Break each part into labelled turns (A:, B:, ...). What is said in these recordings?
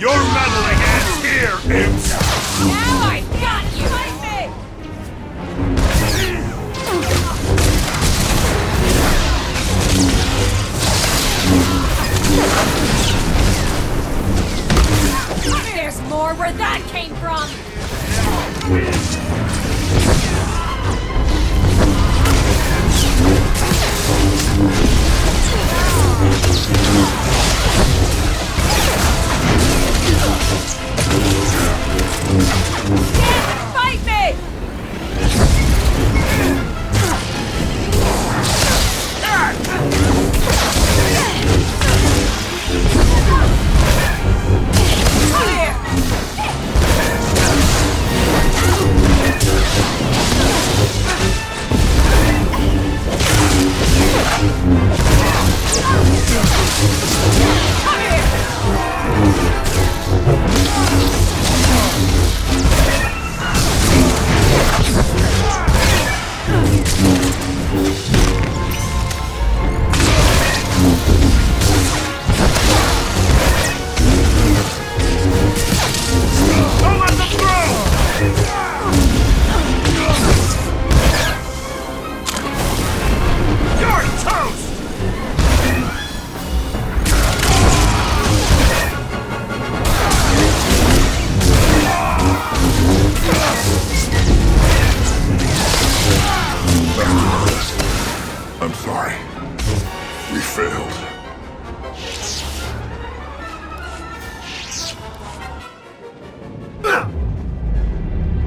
A: Your meddling ends here, imps!
B: Now I got you! Fight me! There's more where that came from! Fight me!
A: I'm sorry. We failed.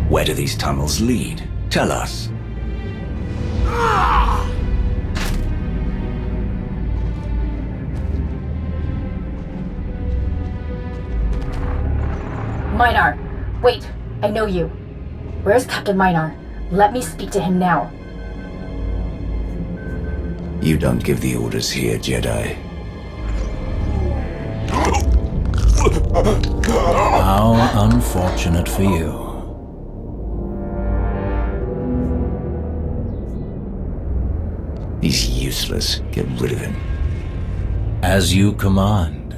C: Where do these tunnels lead? Tell us.
D: Minar! Wait, I know you. Where's Captain Minar? Let me speak to him now.
C: You don't give the orders here, Jedi. How unfortunate for you. He's useless. Get rid of him. As you command.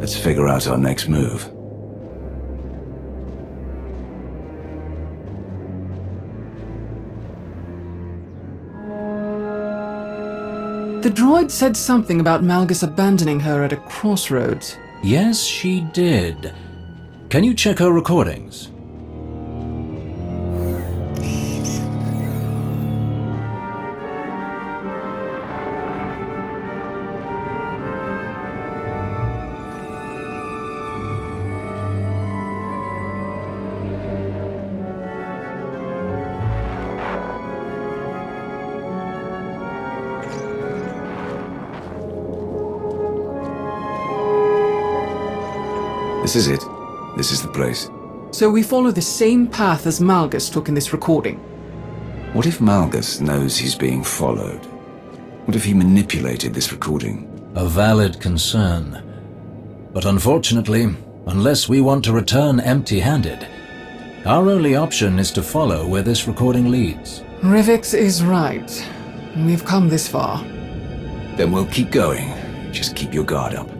C: Let's figure out our next move.
E: The droid said something about Malgus abandoning her at a crossroads.
C: Yes, she did. Can you check her recordings? This is it. This is the place.
E: So we follow the same path as Malgus took in this recording.
C: What if Malgus knows he's being followed? What if he manipulated this recording? A valid concern. But unfortunately, unless we want to return empty-handed, our only option is to follow where this recording leads.
E: Rivix is right. We've come this far.
C: Then we'll keep going. Just keep your guard up.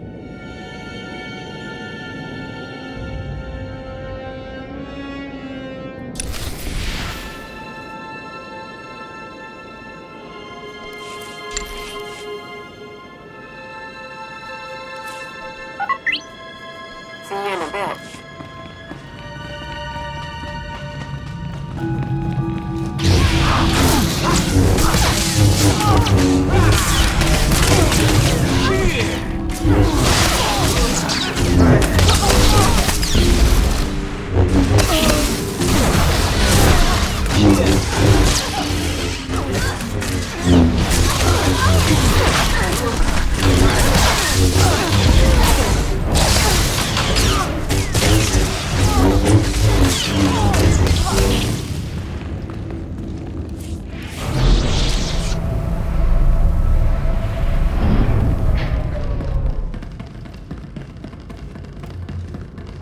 F: See you in a bit.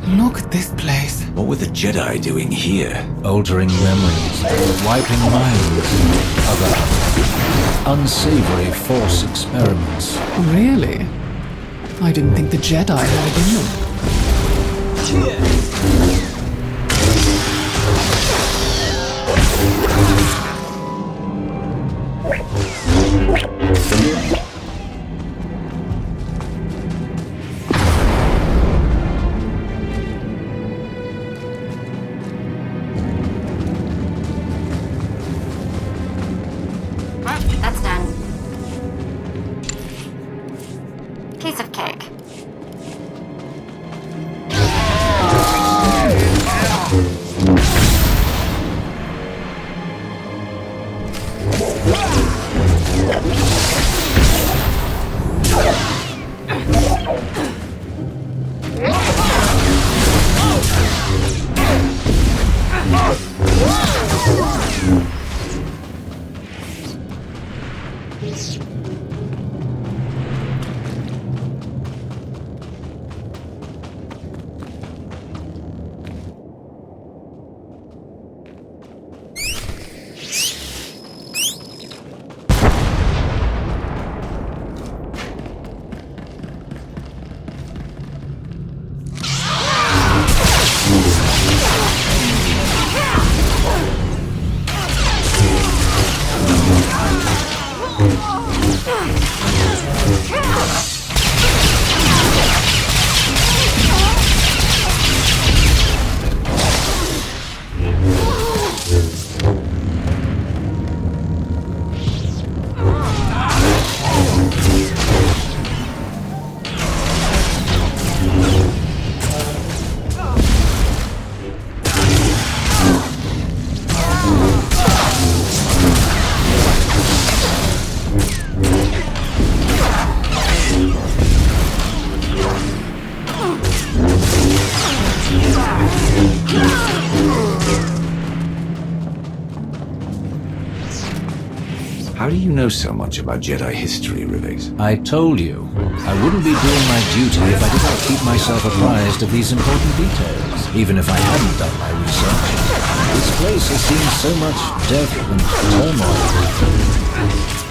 E: Look at this place.
C: What were the Jedi doing here? Altering memories, wiping minds, other unsavory Force experiments.
E: Really? I didn't think the Jedi had it in them.
F: That's done. Piece of cake.
C: How do you know so much about Jedi history, Rivix? I told you. I wouldn't be doing my duty if I did not keep myself apprised of these important details, even if I hadn't done my research. This place has seen so much death and turmoil.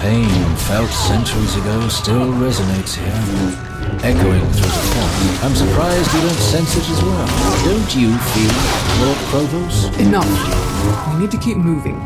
C: Pain felt centuries ago still resonates here, echoing through the fog. I'm surprised you don't sense it as well. Don't you feel it, Lord Provost?
E: Enough. We need to keep moving.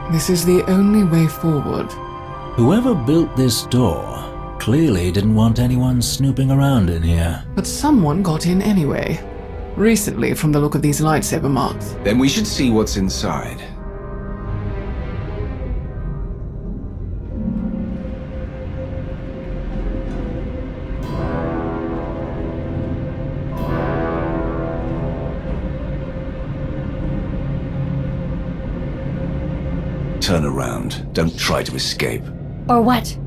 E: This is the only way forward.
C: Whoever built this door clearly didn't want anyone snooping around in here.
E: But someone got in anyway. Recently, from the look of these lightsaber marks.
C: Then we should see what's inside. Turn around. Don't try to escape.
D: Or what?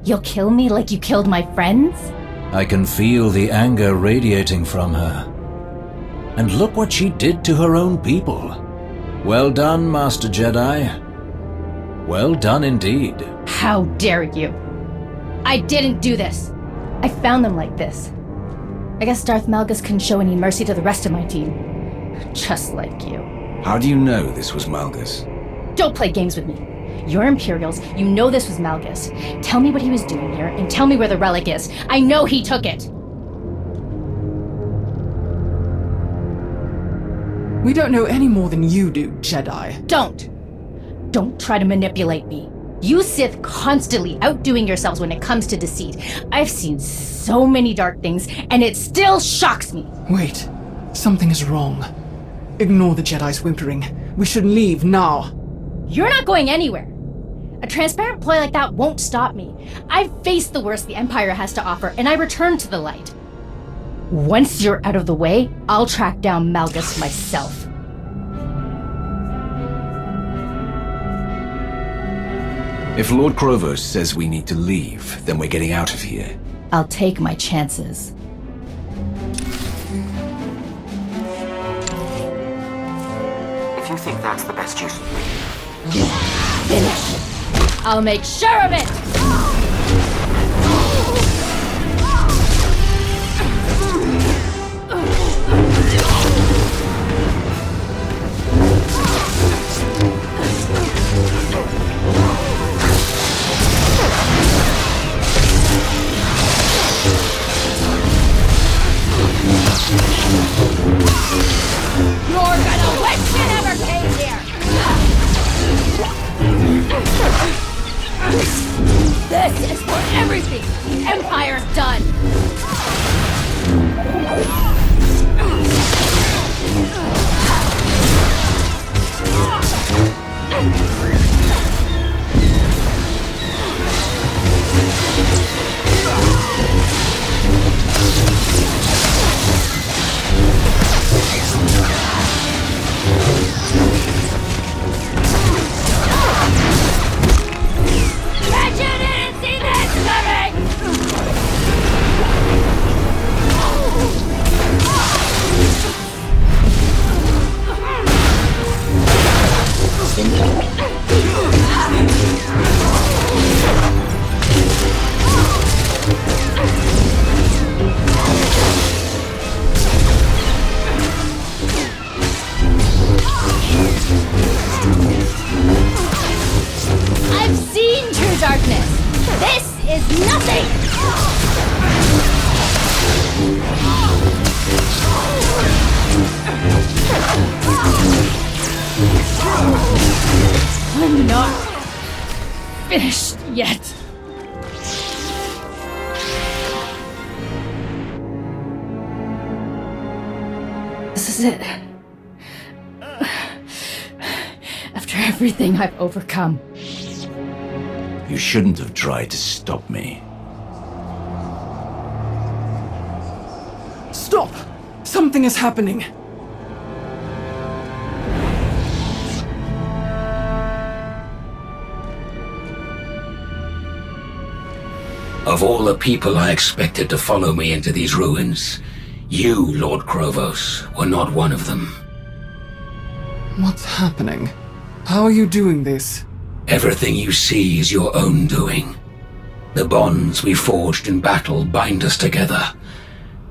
D: You'll kill me like you killed my friends?
C: I can feel the anger radiating from her. And look what she did to her own people. Well done, Master Jedi. Well done indeed.
D: How dare you? I didn't do this. I found them like this. I guess Darth Malgus couldn't show any mercy to the rest of my team. Just like you.
C: How do you know this was Malgus?
D: Don't play games with me. You're Imperials. You know this was Malgus. Tell me what he was doing here, and tell me where the relic is. I know he took it!
E: We don't know any more than you do, Jedi.
D: Don't try to manipulate me. You Sith constantly outdoing yourselves when it comes to deceit. I've seen so many dark things, and it still shocks me.
E: Wait, something is wrong. Ignore the Jedi's whimpering. We should leave now.
D: You're not going anywhere. A transparent ploy like that won't stop me. I've faced the worst the Empire has to offer, and I return to the light. Once you're out of the way, I'll track down Malgus myself.
C: If Lord Krovos says we need to leave, then we're getting out of here.
D: I'll take my chances.
G: If you think that's the best use of me.
D: Finish. I'll make sure of it!
B: You're gonna wish you never came here! This is for everything the Empire's done! Bet you didn't see this coming!
D: I've seen true darkness! This is nothing! I'm not finished yet. This is it. After everything I've overcome.
C: You shouldn't have tried to stop me.
E: Stop! Something is happening.
H: Of all the people I expected to follow me into these ruins, you, Lord Krovos, were not one of them.
E: What's happening? How are you doing this?
H: Everything you see is your own doing. The bonds we forged in battle bind us together.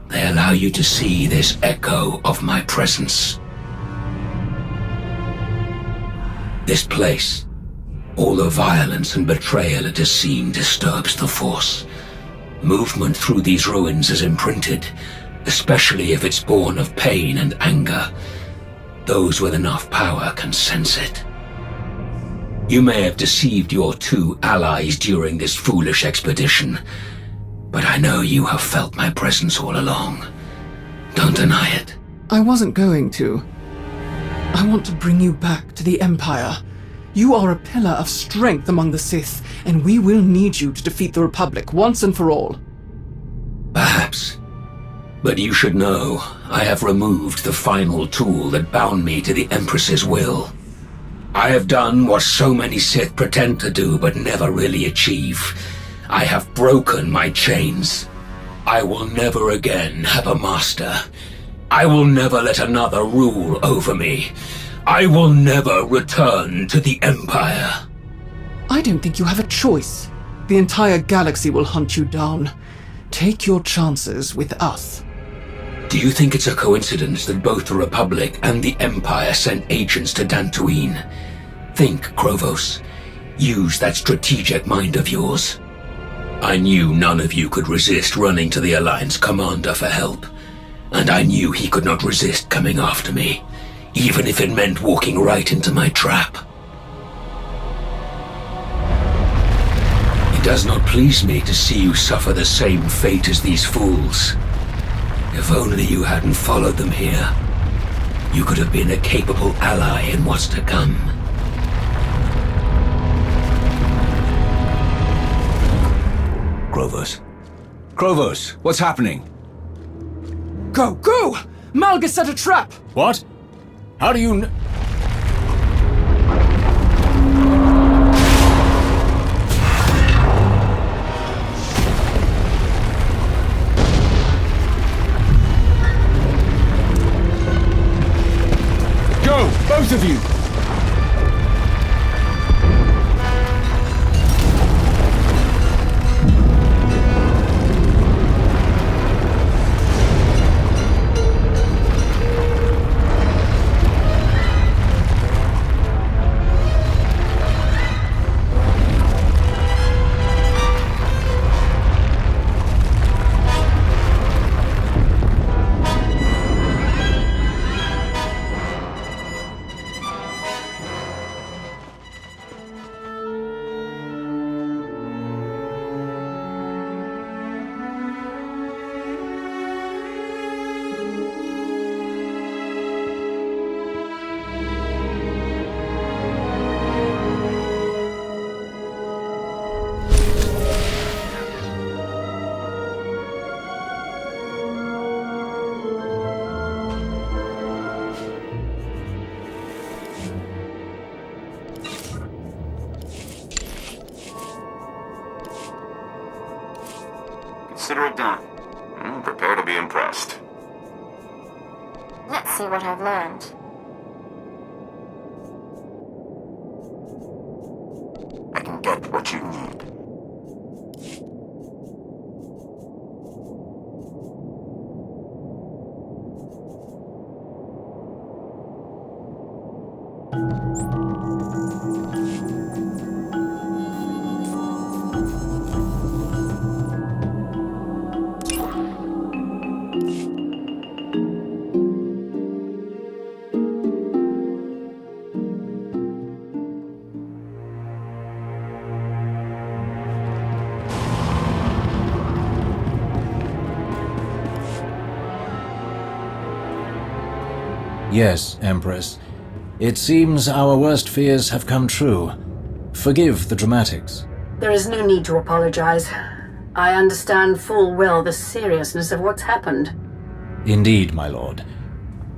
H: They allow you to see this echo of my presence. This place, all the violence and betrayal it has seen disturbs the Force. Movement through these ruins is imprinted, especially if it's born of pain and anger. Those with enough power can sense it. You may have deceived your two allies during this foolish expedition, but I know you have felt my presence all along. Don't deny it.
E: I wasn't going to. I want to bring you back to the Empire. You are a pillar of strength among the Sith, and we will need you to defeat the Republic once and for all.
H: Perhaps. But you should know, I have removed the final tool that bound me to the Empress's will. I have done what so many Sith pretend to do but never really achieve. I have broken my chains. I will never again have a master. I will never let another rule over me. I will never return to the Empire.
E: I don't think you have a choice. The entire galaxy will hunt you down. Take your chances with us.
H: Do you think it's a coincidence that both the Republic and the Empire sent agents to Dantooine? Think, Krovos. Use that strategic mind of yours. I knew none of you could resist running to the Alliance commander for help. And I knew he could not resist coming after me. even if it meant walking right into my trap. It does not please me to see you suffer the same fate as these fools. If only you hadn't followed them here, you could have been a capable ally in what's to come.
C: Krovos. Krovos, what's happening?
E: Go, go! Malgus set a trap!
C: What? How do you
I: Go, both of you!
G: Consider it done. Prepare to be impressed.
F: Let's see what I've learned.
G: I can get what you need.
C: Yes, Empress. It seems our worst fears have come true. Forgive the dramatics.
J: There is no need to apologize. I understand full well the seriousness of what's happened.
C: Indeed, my lord.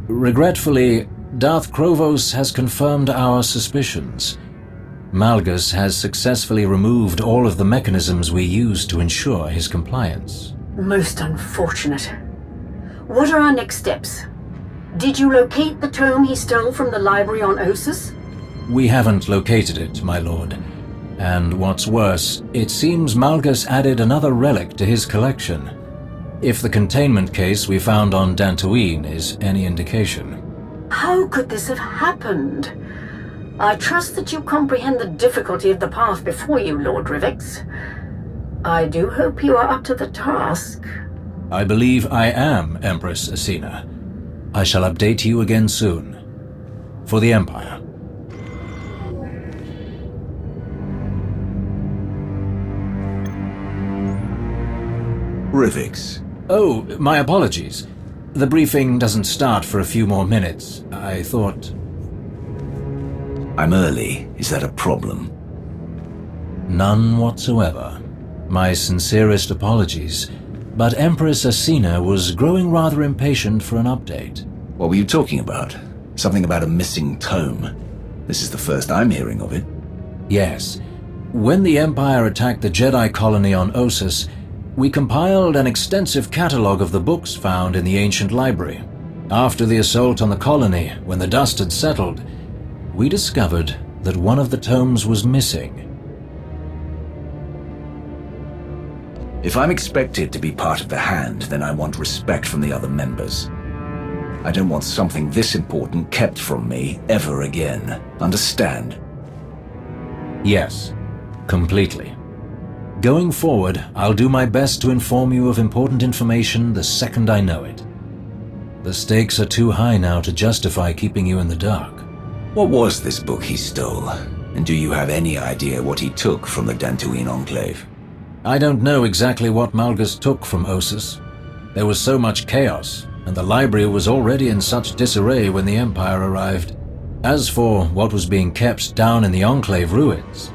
C: Regretfully, Darth Krovos has confirmed our suspicions. Malgus has successfully removed all of the mechanisms we use to ensure his compliance.
J: Most unfortunate. What are our next steps? Did you locate the tome he stole from the library on Ossus?
C: We haven't located it, my lord. And what's worse, it seems Malgus added another relic to his collection. If the containment case we found on Dantooine is any indication.
J: How could this have happened? I trust that you comprehend the difficulty of the path before you, Lord Rivix. I do hope you are up to the task.
C: I believe I am, Empress Asina. I shall update you again soon. For the Empire.
A: Rivix.
C: Oh, my apologies. The briefing doesn't start for a few more minutes. I thought...
A: I'm early. Is that a problem?
C: None whatsoever. My sincerest apologies. But Empress Asina was growing rather impatient for an update.
A: What were you talking about? Something about a missing tome. This is the first I'm hearing of it.
C: Yes. When the Empire attacked the Jedi colony on Ossus, we compiled an extensive catalogue of the books found in the ancient library. After the assault on the colony, when the dust had settled, we discovered that one of the tomes was missing.
A: If I'm expected to be part of the Hand, then I want respect from the other members. I don't want something this important kept from me ever again. Understand?
C: Yes, completely. Going forward, I'll do my best to inform you of important information the second I know it. The stakes are too high now to justify keeping you in the dark.
A: What was this book he stole? And do you have any idea what he took from the Dantooine Enclave?
C: I don't know exactly what Malgus took from Ossus. There was so much chaos, and the library was already in such disarray when the Empire arrived. As for what was being kept down in the Enclave ruins,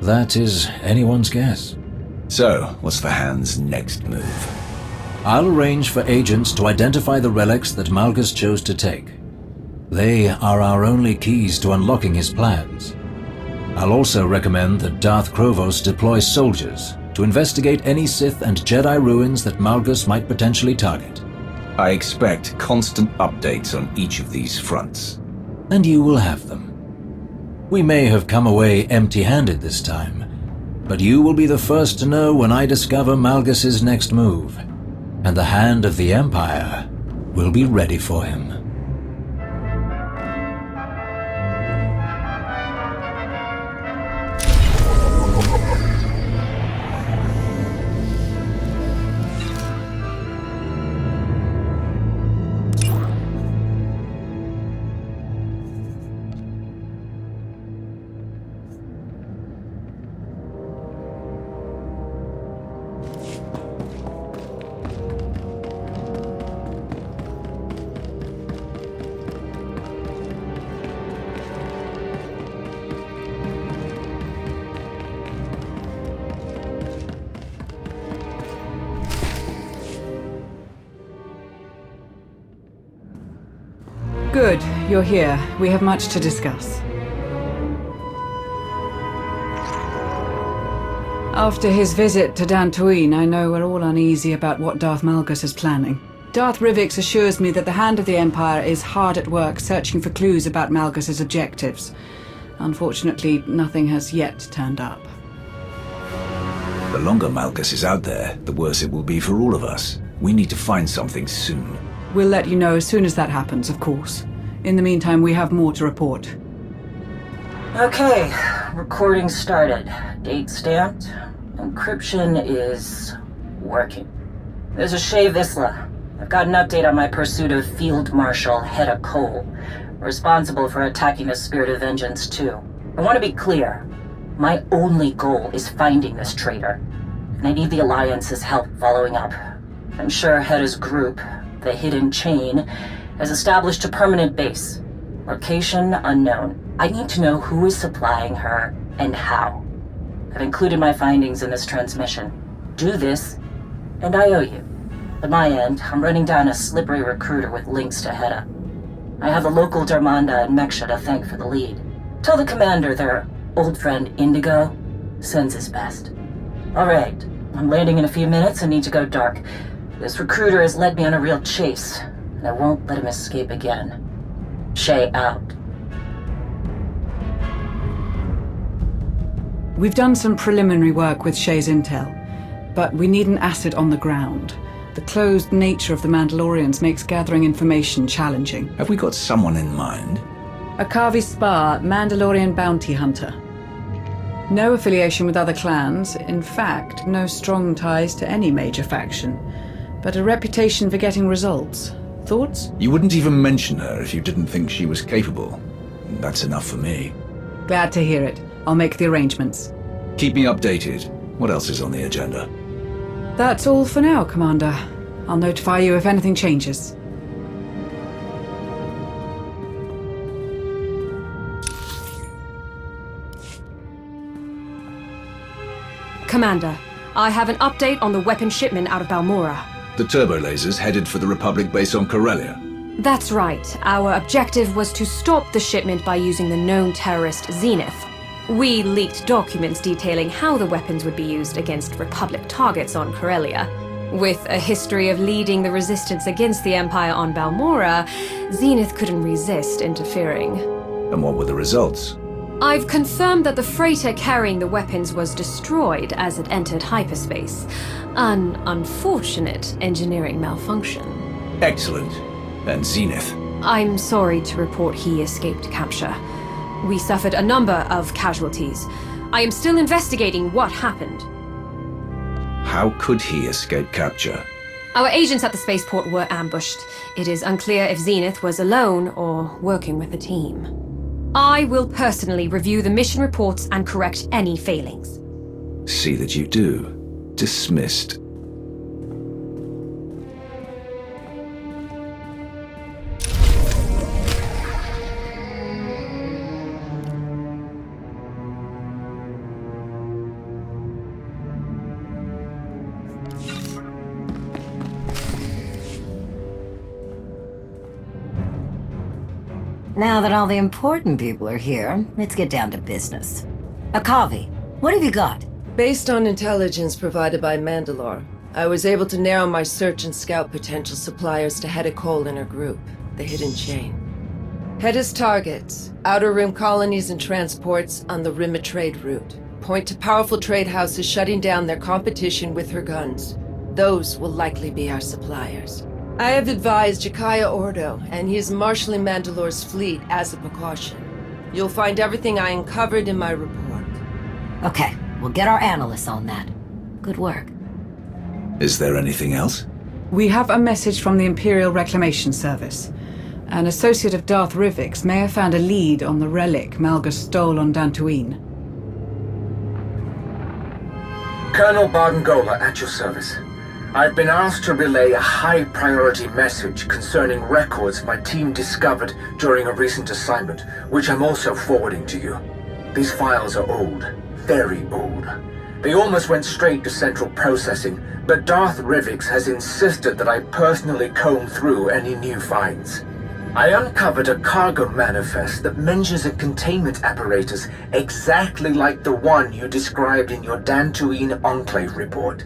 C: that is anyone's guess.
A: So, what's the Hand's next move?
C: I'll arrange for agents to identify the relics that Malgus chose to take. They are our only keys to unlocking his plans. I'll also recommend that Darth Krovos deploy soldiers to investigate any Sith and Jedi ruins that Malgus might potentially target.
A: I expect constant updates on each of these fronts.
C: And you will have them. We may have come away empty-handed this time, but you will be the first to know when I discover Malgus's next move, and the Hand of the Empire will be ready for him.
K: Good, you're here. We have much to discuss. After his visit to Dantooine, I know we're all uneasy about what Darth Malgus is planning. Darth Rivix assures me that the Hand of the Empire is hard at work searching for clues about Malgus's objectives. Unfortunately, nothing has yet turned up.
A: The longer Malgus is out there, the worse it will be for all of us. We need to find something soon.
K: We'll let you know as soon as that happens, of course. In the meantime, we have more to report.
J: Okay, recording started. Date stamped. Encryption is working. There's a Shay Vizsla. I've got an update on my pursuit of Field Marshal Hedda Cole, responsible for attacking the Spirit of Vengeance too. I want to be clear. My only goal is finding this traitor, and I need the Alliance's help following up. I'm sure Hedda's group, the Hidden Chain, has established a permanent base. Location unknown. I need to know who is supplying her and how. I've included my findings in this transmission. Do this, and I owe you. At my end, I'm running down a slippery recruiter with links to Hedda. I have the local Darmanda and Meksha to thank for the lead. Tell the commander their old friend Indigo sends his best. Alright, I'm landing in a few minutes and need to go dark. This recruiter has led me on a real chase, and I won't let him escape again. Shay out.
K: We've done some preliminary work with Shay's intel, but we need an asset on the ground. The closed nature of the Mandalorians makes gathering information challenging.
A: Have we got someone in mind?
K: Akavi Spar, Mandalorian bounty hunter. No affiliation with other clans, in fact, no strong ties to any major faction, but a reputation for getting results. Thoughts?
A: You wouldn't even mention her if you didn't think she was capable. That's enough for me.
K: Glad to hear it. I'll make the arrangements.
A: Keep me updated. What else is on the agenda?
K: That's all for now, Commander. I'll notify you if anything changes.
B: Commander, I have an update on the weapon shipment out of Balmorra.
A: The turbo lasers headed for the Republic base on Corellia.
B: That's right. Our objective was to stop the shipment by using the known terrorist Zenith. We leaked documents detailing how the weapons would be used against Republic targets on Corellia. With a history of leading the resistance against the Empire on Balmorra, Zenith couldn't resist interfering.
A: And what were the results?
B: I've confirmed that the freighter carrying the weapons was destroyed as it entered hyperspace. An unfortunate engineering malfunction.
A: Excellent. And Zenith?
B: I'm sorry to report he escaped capture. We suffered a number of casualties. I am still investigating what happened.
A: How could he escape capture?
B: Our agents at the spaceport were ambushed. It is unclear if Zenith was alone or working with a team. I will personally review the mission reports and correct any failings.
A: See that you do. Dismissed.
L: Now that all the important people are here, let's get down to business. Akavi, what have you got?
M: Based on intelligence provided by Mandalore, I was able to narrow my search and scout potential suppliers to Hedda Cole and her group, the Hidden Chain. Hedda's targets, Outer Rim colonies and transports on the Rim of Trade route, point to powerful trade houses shutting down their competition with her guns. Those will likely be our suppliers. I have advised Jakaya Ordo, and he is marshalling Mandalore's fleet as a precaution. You'll find everything I uncovered in my report.
L: Okay, we'll get our analysts on that. Good work.
A: Is there anything else?
K: We have a message from the Imperial Reclamation Service. An associate of Darth Rivik's may have found a lead on the relic Malgus stole on Dantooine.
N: Colonel Bardengola at your service. I've been asked to relay a high-priority message concerning records my team discovered during a recent assignment, which I'm also forwarding to you. These files are old, very old. They almost went straight to central processing, but Darth Rivix has insisted that I personally comb through any new finds. I uncovered a cargo manifest that mentions a containment apparatus exactly like the one you described in your Dantooine Enclave report.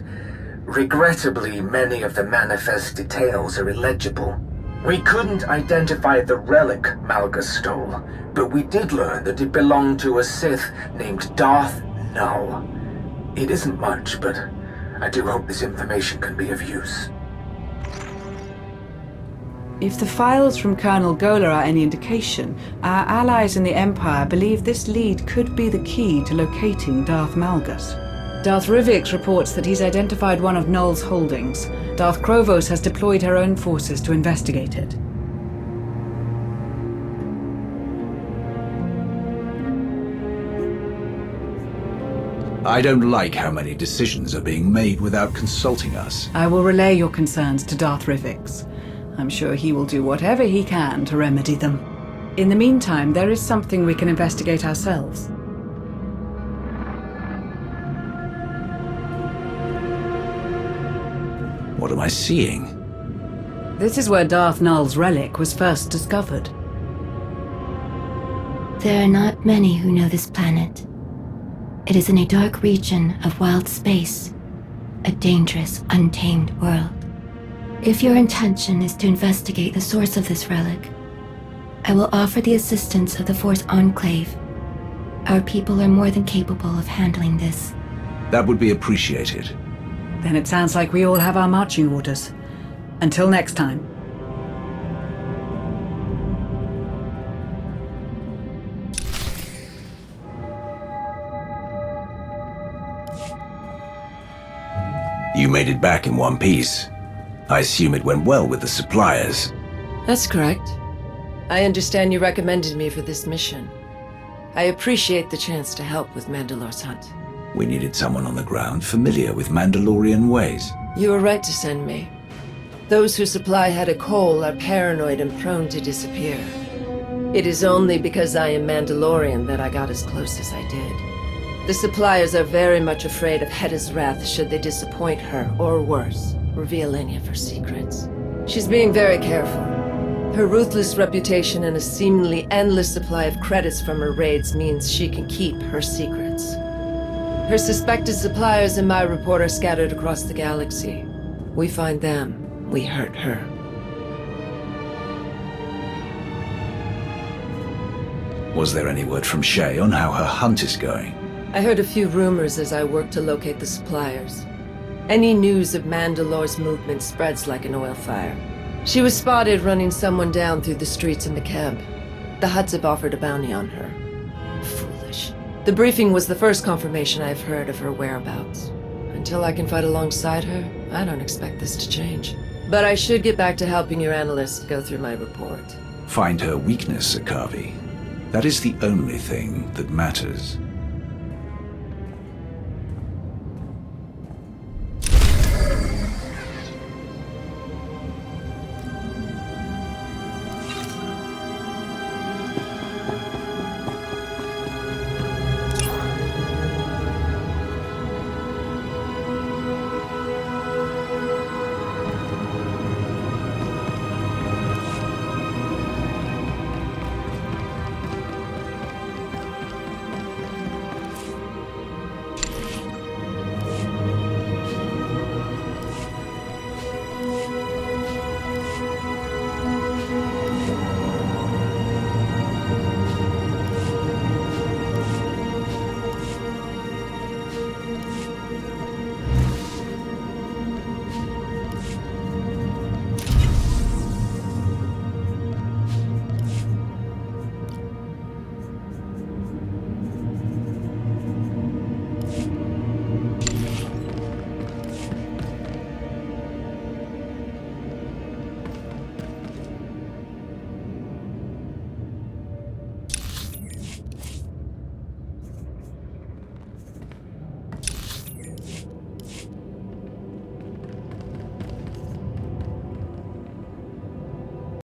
N: Regrettably, many of the manifest details are illegible. We couldn't identify the relic Malgus stole, but we did learn that it belonged to a Sith named Darth Null. It isn't much, but I do hope this information can be of use.
K: If the files from Colonel Gola are any indication, our allies in the Empire believe this lead could be the key to locating Darth Malgus. Darth Rivix reports that he's identified one of Null's holdings. Darth Krovos has deployed her own forces to investigate it.
A: I don't like how many decisions are being made without consulting us.
K: I will relay your concerns to Darth Rivix. I'm sure he will do whatever he can to remedy them. In the meantime, there is something we can investigate ourselves.
A: What am I seeing?
K: This is where Darth Null's relic was first discovered.
O: There are not many who know this planet. It is in a dark region of wild space, a dangerous, untamed world. If your intention is to investigate the source of this relic, I will offer the assistance of the Force Enclave. Our people are more than capable of handling this.
A: That would be appreciated.
K: Then it sounds like we all have our marching orders. Until next time.
A: You made it back in one piece. I assume it went well with the suppliers.
M: That's correct. I understand you recommended me for this mission. I appreciate the chance to help with Mandalore's hunt.
A: We needed someone on the ground familiar with Mandalorian ways.
M: You were right to send me. Those who supply Hedda Cole are paranoid and prone to disappear. It is only because I am Mandalorian that I got as close as I did. The suppliers are very much afraid of Hedda's wrath should they disappoint her, or worse, reveal any of her secrets. She's being very careful. Her ruthless reputation and a seemingly endless supply of credits from her raids means she can keep her secrets. Her suspected suppliers in my report are scattered across the galaxy. We find them, we hurt her.
A: Was there any word from Shay on how her hunt is going?
M: I heard a few rumors as I worked to locate the suppliers. Any news of Mandalore's movement spreads like an oil fire. She was spotted running someone down through the streets in the cab. The Hutts have offered a bounty on her. Foolish. The briefing was the first confirmation I've heard of her whereabouts. Until I can fight alongside her, I don't expect this to change. But I should get back to helping your analyst go through my report.
A: Find her weakness, Akavi. That is the only thing that matters.